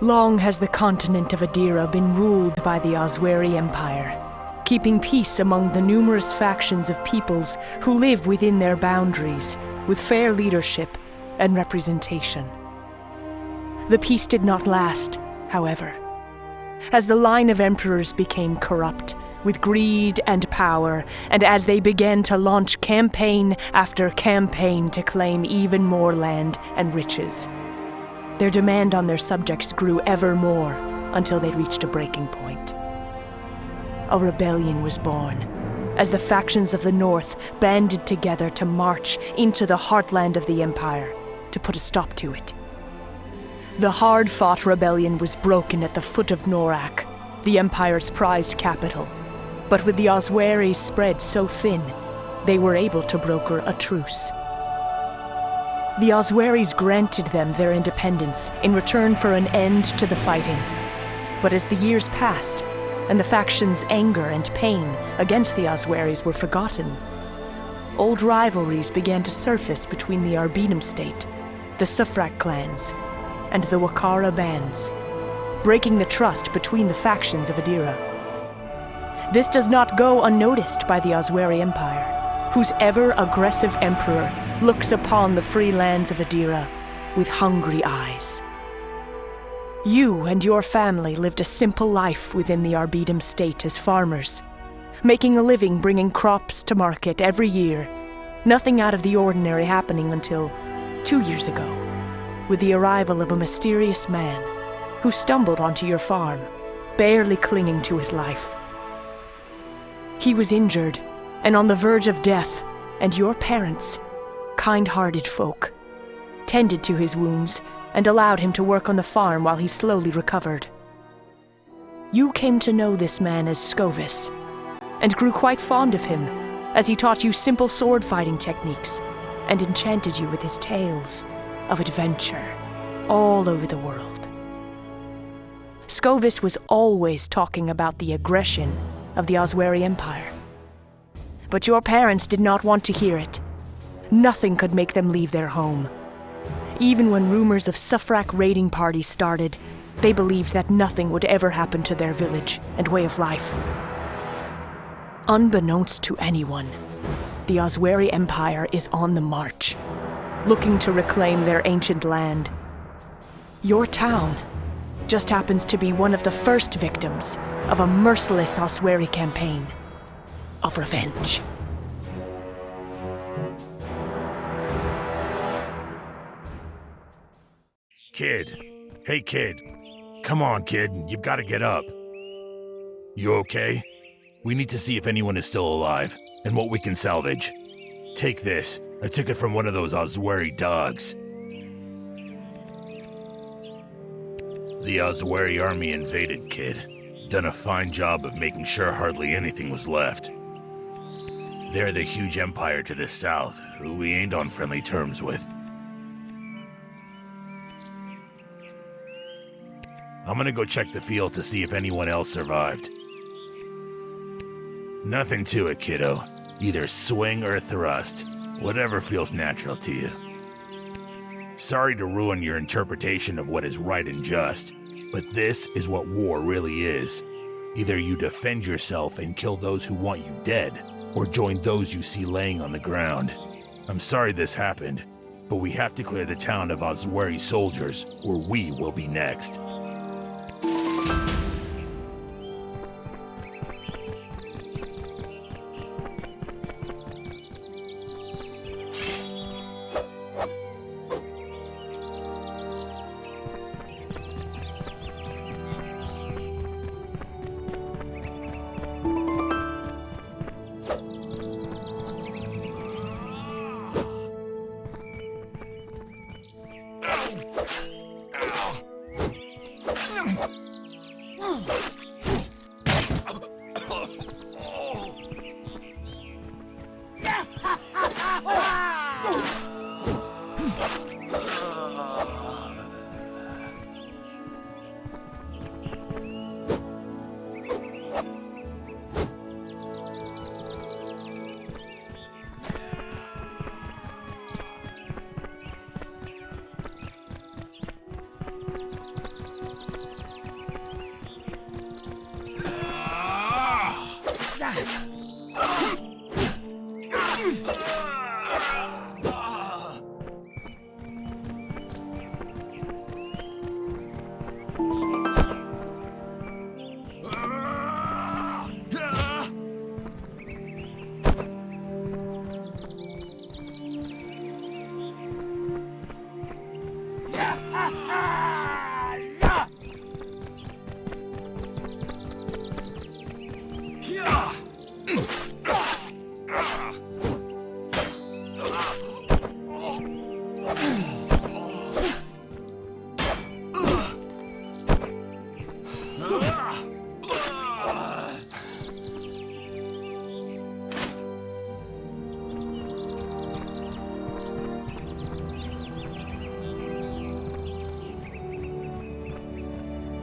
Long has the continent of Edera been ruled by the Osweri Empire, keeping peace among the numerous factions of peoples who live within their boundaries, with fair leadership and representation. The peace did not last, however, as the line of emperors became corrupt with greed and power, and as they began to launch campaign after campaign to claim even more land and riches. Their demand on their subjects grew ever more until they reached a breaking point. A rebellion was born, as the factions of the north banded together to march into the heartland of the empire to put a stop to it. The hard-fought rebellion was broken at the foot of Norak, the empire's prized capital. But with the Osweris spread so thin, they were able to broker a truce. The Osweris granted them their independence in return for an end to the fighting. But as the years passed, and the factions' anger and pain against the Osweris were forgotten, old rivalries began to surface between the Arbitum state, the Sufrak clans, and the Wakara bands, breaking the trust between the factions of Edera. This does not go unnoticed by the Osweri Empire, whose ever-aggressive emperor looks upon the free lands of Edera with hungry eyes. You and your family lived a simple life within the Arbitum state as farmers, making a living bringing crops to market every year, nothing out of the ordinary happening until 2 years ago, with the arrival of a mysterious man who stumbled onto your farm, barely clinging to his life. He was injured and on the verge of death, and your parents, kind-hearted folk, tended to his wounds and allowed him to work on the farm while he slowly recovered. You came to know this man as Scovis, and grew quite fond of him as he taught you simple sword-fighting techniques and enchanted you with his tales of adventure all over the world. Scovis was always talking about the aggression of the Osweri Empire. But your parents did not want to hear it. Nothing could make them leave their home. Even when rumors of Sufrak raiding parties started, they believed that nothing would ever happen to their village and way of life. Unbeknownst to anyone, the Osweri Empire is on the march, looking to reclaim their ancient land. Your town just happens to be one of the first victims of a merciless Osweri campaign of revenge. Kid. Hey, kid. Come on, kid. You've got to get up. You okay? We need to see if anyone is still alive, and what we can salvage. Take this. I took it from one of those Osweri dogs. The Osweri army invaded, kid. Done a fine job of making sure hardly anything was left. They're the huge empire to the south, who we ain't on friendly terms with. I'm gonna go check the field to see if anyone else survived. Nothing to it, kiddo. Either swing or thrust. Whatever feels natural to you. Sorry to ruin your interpretation of what is right and just, but this is what war really is. Either you defend yourself and kill those who want you dead, or join those you see laying on the ground. I'm sorry this happened, but we have to clear the town of Osweri soldiers, or we will be next.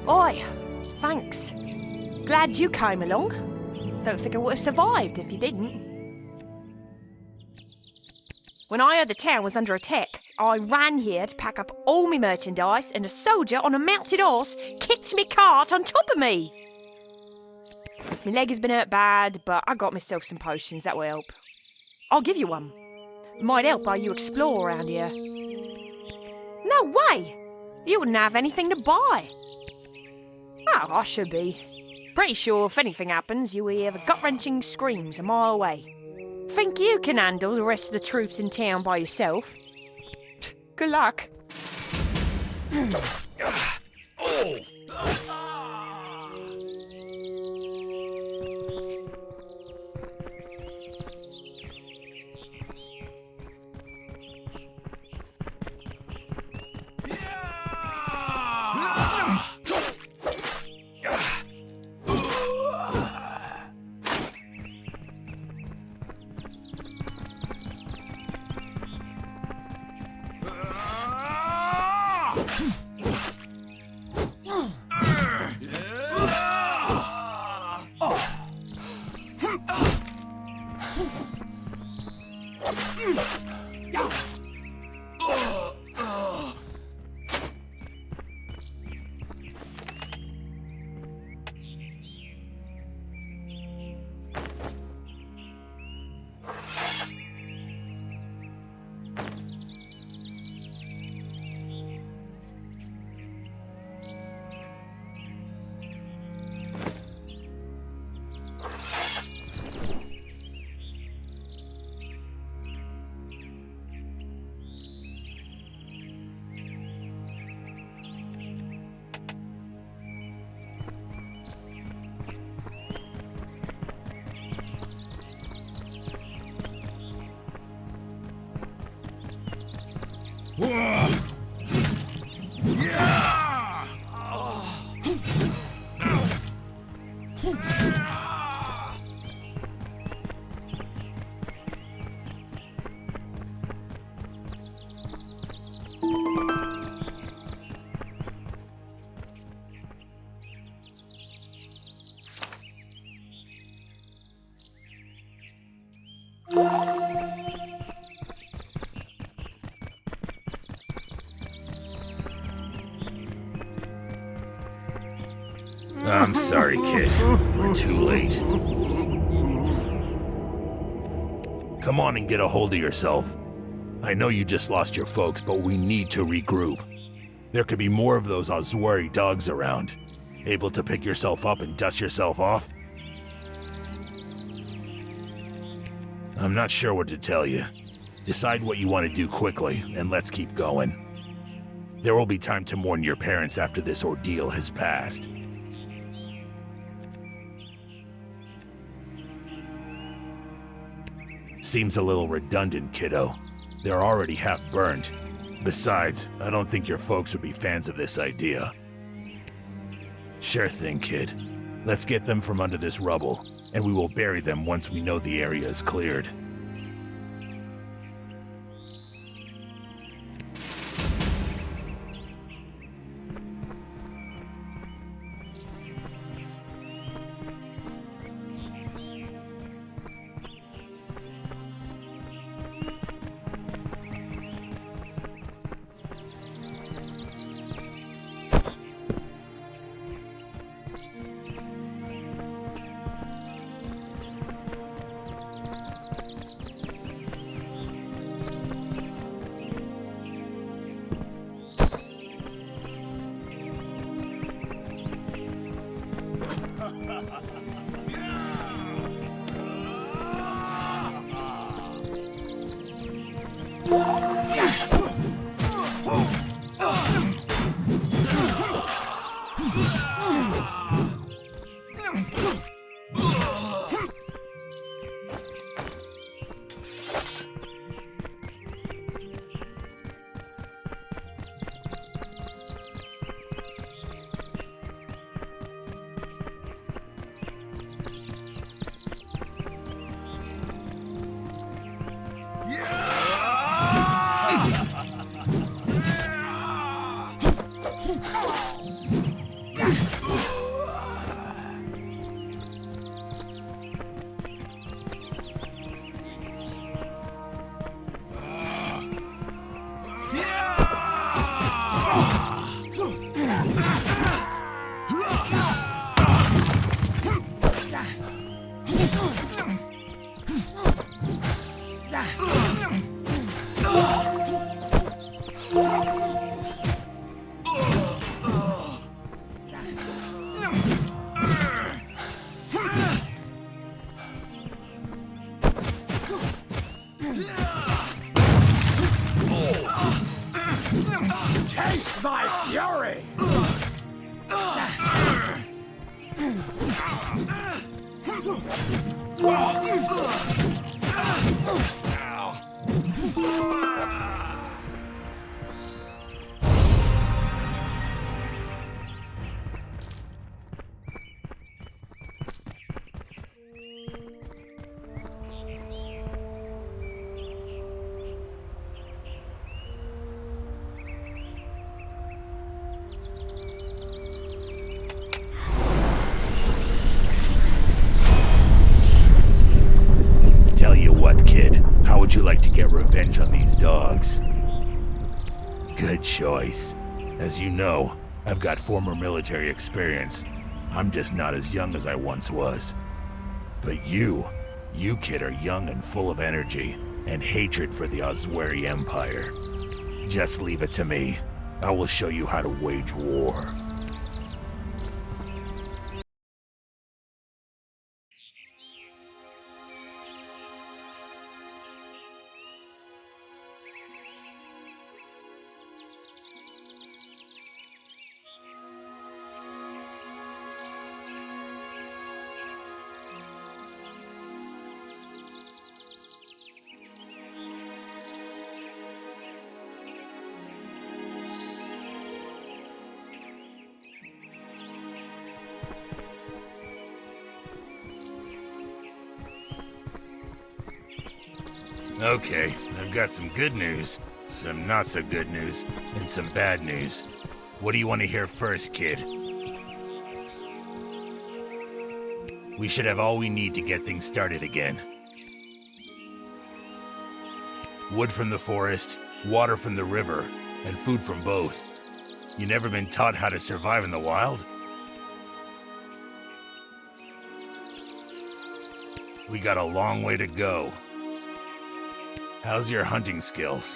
Oi, thanks. Glad you came along. Don't think I would have survived if you didn't. When I heard the town was under attack, I ran here to pack up all my merchandise, and a soldier on a mounted horse kicked me cart on top of me. My leg has been hurt bad, but I got myself some potions that will help. I'll give you one. It might help while you explore around here. No way! You wouldn't have anything to buy. Oh, I should be. Pretty sure if anything happens, you will hear the gut-wrenching screams a mile away. Think you can handle the rest of the troops in town by yourself? Good luck. I'm sorry, kid. We're too late. Come on and get a hold of yourself. I know you just lost your folks, but we need to regroup. There could be more of those Oswari dogs around. Able to pick yourself up and dust yourself off? I'm not sure what to tell you. Decide what you want to do quickly, and let's keep going. There will be time to mourn your parents after this ordeal has passed. Seems a little redundant, kiddo. They're already half burned. Besides, I don't think your folks would be fans of this idea. Sure thing, kid. Let's get them from under this rubble, and we will bury them once we know the area is cleared. Taste my fury! Tell you what, kid. How would you like to get revenge on these dogs? Good choice. As you know, I've got former military experience. I'm just not as young as I once was. But you kid, are young and full of energy and hatred for the Osweri Empire. Just leave it to me. I will show you how to wage war. Okay, I've got some good news, some not so good news, and some bad news. What do you want to hear first, kid? We should have all we need to get things started again. Wood from the forest, water from the river, and food from both. You never been taught how to survive in the wild? We got a long way to go. How's your hunting skills?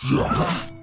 Yeah.